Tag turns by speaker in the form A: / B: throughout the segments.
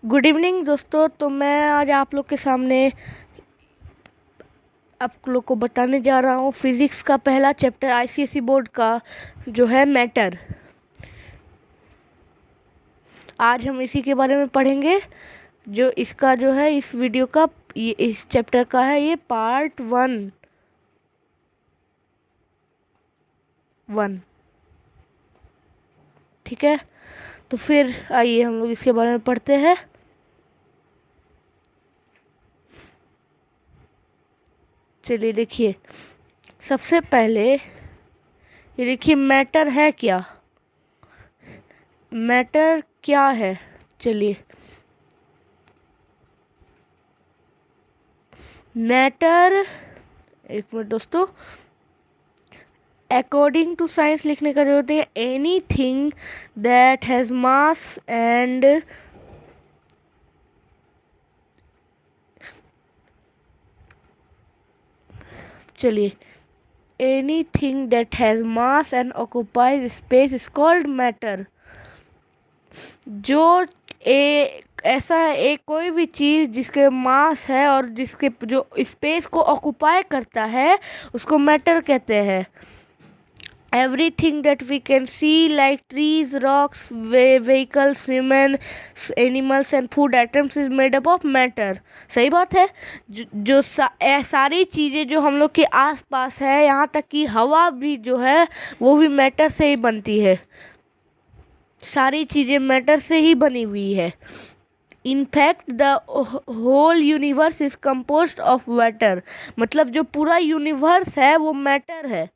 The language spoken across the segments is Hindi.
A: गुड इवनिंग दोस्तों। तो मैं आज आप लोग के सामने आप लोग को बताने जा रहा हूँ फिज़िक्स का पहला चैप्टर आईसीएसई बोर्ड का जो है मैटर। आज हम इसी के बारे में पढ़ेंगे। जो इसका जो है इस वीडियो का इस चैप्टर का है ये पार्ट वन। ठीक है, तो फिर आइए हम लोग इसके बारे में पढ़ते हैं। चलिए देखिए, सबसे पहले ये देखिए मैटर है क्या। मैटर क्या है, चलिए मैटर, एक मिनट दोस्तों, अकॉर्डिंग टू साइंस लिखने का जरूरत है। Anything that has mass and चलिए anything that has mass and occupies space is called matter. जो ऐसा एक कोई भी चीज़ जिसके मास है और जिसके जो स्पेस को ऑक्यूपाई करता है उसको मैटर कहते हैं। Everything that we can see like trees, rocks, vehicles, human, animals and food items is made up of matter. सही बात है। सारी चीज़ें जो हम लोग के आसपास है, यहाँ तक कि हवा भी जो है वो भी मैटर से ही बनती है। सारी चीज़ें मैटर से ही बनी हुई है। In fact the whole universe is composed of matter. मतलब जो पूरा यूनिवर्स है वो मैटर है,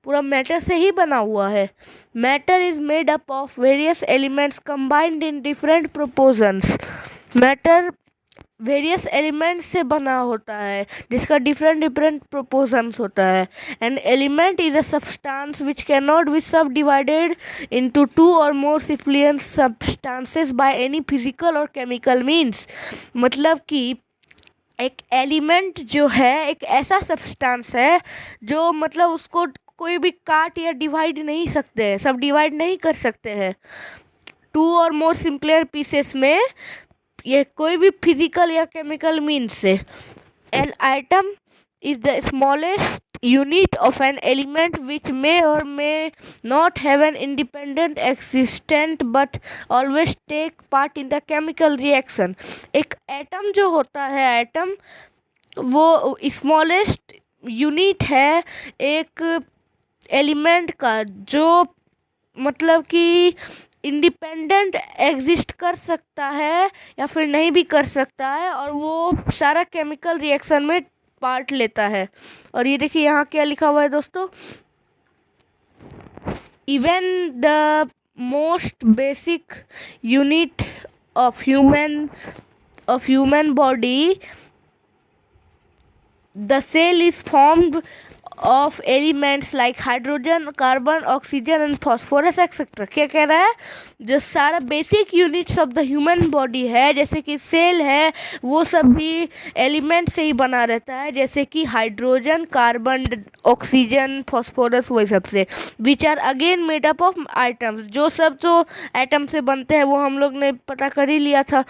A: पूरा मैटर से ही बना हुआ है। Matter is made up of various elements combined in different proportions. Matter various elements से बना होता है जिसका डिफरेंट प्रोपोर्शंस होता है। An element is a substance which can not be सब divided into two or more सिंपलियन substances by any physical और केमिकल मीन्स। मतलब कि एक एलिमेंट जो है एक ऐसा सब्सटेंस है जो मतलब उसको कोई भी काट या डिवाइड नहीं सकते हैं, सब डिवाइड नहीं कर सकते हैं to or more simpler pieces में, ये कोई भी फिजिकल या केमिकल मीन्स से। An atom is the smallest unit of an element which may और may not have an independent existent but always take part in the chemical reaction. एक एटम जो होता है, एटम वो स्मॉलेस्ट यूनिट है एक एलिमेंट का जो मतलब कि इंडिपेंडेंट एग्जिस्ट कर सकता है या फिर नहीं भी कर सकता है, और वो सारा केमिकल रिएक्शन में पार्ट लेता है। और ये देखिए यहाँ क्या लिखा हुआ है दोस्तों, even the most basic unit of human body, the cell is formed of elements like hydrogen, carbon, oxygen and phosphorus etcetera. क्या कह रहा है, जो सारा basic units of the human body है जैसे कि सेल है वो सब भी एलिमेंट से ही बना रहता है, जैसे कि हाइड्रोजन, कार्बन, ऑक्सीजन, फॉस्फोरस, वही सब से, which are again made up of items. जो सब जो एटम से बनते हैं वो हम लोग ने पता कर ही लिया था।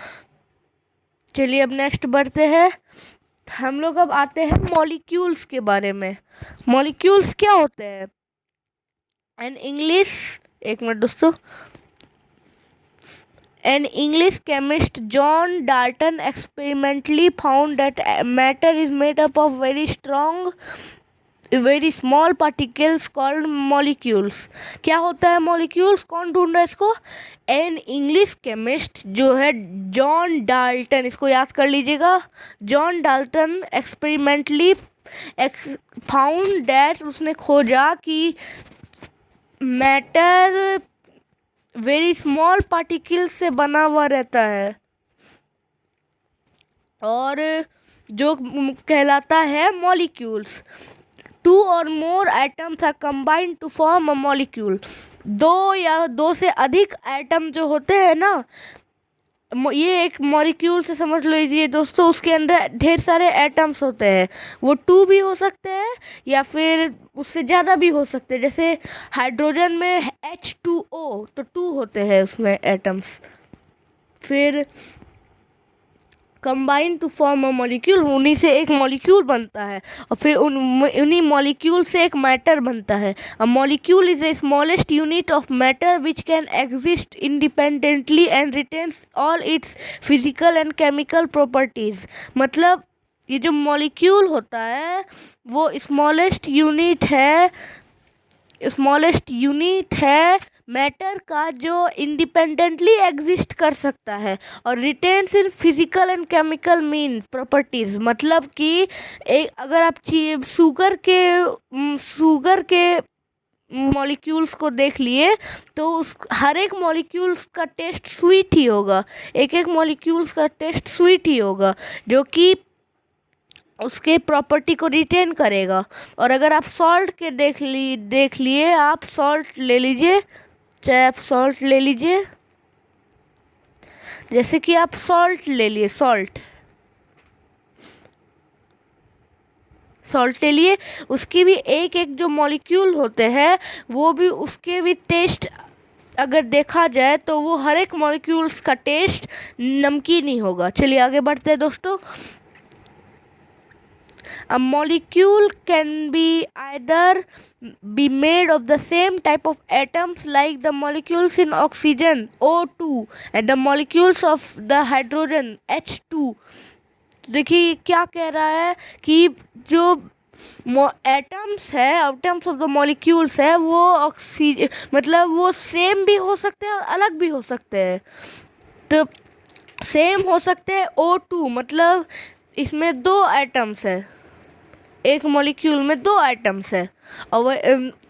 A: चलिए अब नेक्स्ट बढ़ते हैं। हम लोग अब आते हैं मॉलिक्यूल्स के बारे में। मॉलिक्यूल्स क्या होते हैं एन इंग्लिश, एक मिनट दोस्तों, an English chemist John Dalton experimentally found that matter is made up of very small particles called molecules. क्या होता है मॉलिक्यूल्स, कौन ढूंढ रहा है इसको, एन इंग्लिश केमिस्ट जो है जॉन डाल्टन, इसको याद कर लीजिएगा, John Dalton experimentally found that, उसने खोजा कि मैटर वेरी स्मॉल पार्टिकल से बना हुआ रहता है और जो कहलाता है molecules. Two or more atoms are combined to form a molecule. दो या दो से अधिक एटम जो होते हैं ना, ये एक मॉलिक्यूल से समझ लीजिए दोस्तों, उसके अंदर ढेर सारे एटम्स होते हैं। वो टू भी हो सकते हैं या फिर उससे ज़्यादा भी हो सकते हैं। जैसे हाइड्रोजन में H2O, तो टू होते हैं उसमें एटम्स। फिर combine to form a molecule, उन्हीं से एक मॉलिक्यूल बनता है और फिर उन्हीं मॉलिक्यूल से एक मैटर बनता है। A molecule is the smallest unit of matter which can exist independently and retains all it's physical and chemical properties. मतलब ये जो मॉलिक्यूल होता है वो स्मॉलेस्ट यूनिट है मैटर का जो इंडिपेंडेंटली एग्जिस्ट कर सकता है और retains in physical and chemical mean properties. मतलब कि एक अगर आप शुगर के मॉलिक्यूल्स को देख लिए तो उस हर एक मॉलिक्यूल्स का टेस्ट स्वीट ही होगा, एक मॉलिक्यूल्स का टेस्ट स्वीट ही होगा जो कि उसके प्रॉपर्टी को रिटेन करेगा। और अगर आप सॉल्ट के देख लिए आप सॉल्ट ले लीजिए, चाहे आप सॉल्ट ले लीजिए, जैसे कि आप सॉल्ट ले लिए, सॉल्ट ले लिए, उसकी भी एक जो मॉलिक्यूल होते हैं वो भी उसके भी टेस्ट अगर देखा जाए तो वो हर एक मॉलिक्यूल्स का टेस्ट नमकीन ही होगा। चलिए आगे बढ़ते हैं दोस्तों। A molecule can either be made of the same type of atoms like the molecules in oxygen O2 and the molecules of the hydrogen H2। देखिए क्या कह रहा है कि जो एटम्स ऑफ द मॉलिक्यूल्स है वो ऑक्सीजन मतलब वो सेम भी हो सकते हैं और अलग भी हो सकते हैं। तो सेम हो सकते हैं O2 मतलब इसमें 2 एटम्स है, एक मॉलिक्यूल में 2 एटम्स है और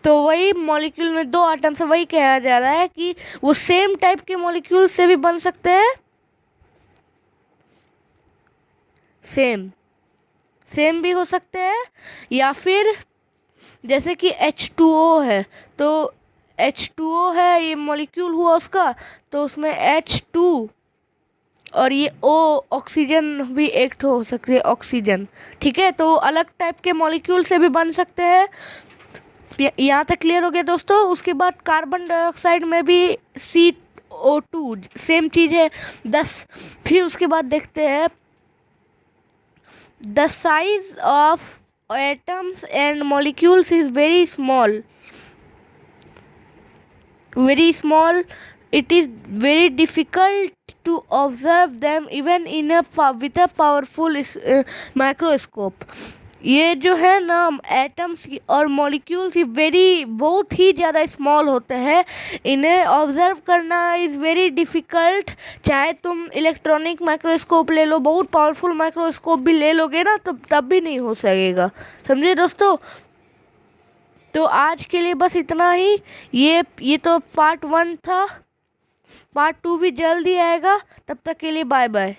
A: तो वही मॉलिक्यूल में 2 एटम्स है, वही कहा जा रहा है कि वो सेम टाइप के मॉलिक्यूल से भी बन सकते हैं, सेम भी हो सकते हैं। या फिर जैसे कि H2O है तो H2O है ये मॉलिक्यूल हुआ उसका, तो उसमें H2 और ये O ऑक्सीजन भी एक हो सकती है, ऑक्सीजन, ठीक है। तो अलग टाइप के मॉलिक्यूल से भी बन सकते हैं। यहाँ तक क्लियर हो गया दोस्तों। उसके बाद कार्बन डाइऑक्साइड में भी CO2 सेम चीज़ है 10। फिर उसके बाद देखते हैं the size of atoms and molecules is very small, it is very difficult to observe them even in with a powerful microscope। ये जो है ना एटम्स और मॉलिक्यूल्स ये बहुत ही ज़्यादा स्मॉल होते हैं, इन्हें ऑब्जर्व करना इज़ वेरी डिफ़िकल्ट। चाहे तुम इलेक्ट्रॉनिक माइक्रोस्कोप ले लो, बहुत पावरफुल माइक्रोस्कोप भी ले लोगे ना तो तब भी नहीं हो सकेगा, समझे दोस्तों। तो आज के लिए बस इतना ही। ये तो पार्ट 1 था, पार्ट 2 भी जल्दी आएगा। तब तक के लिए बाय बाय।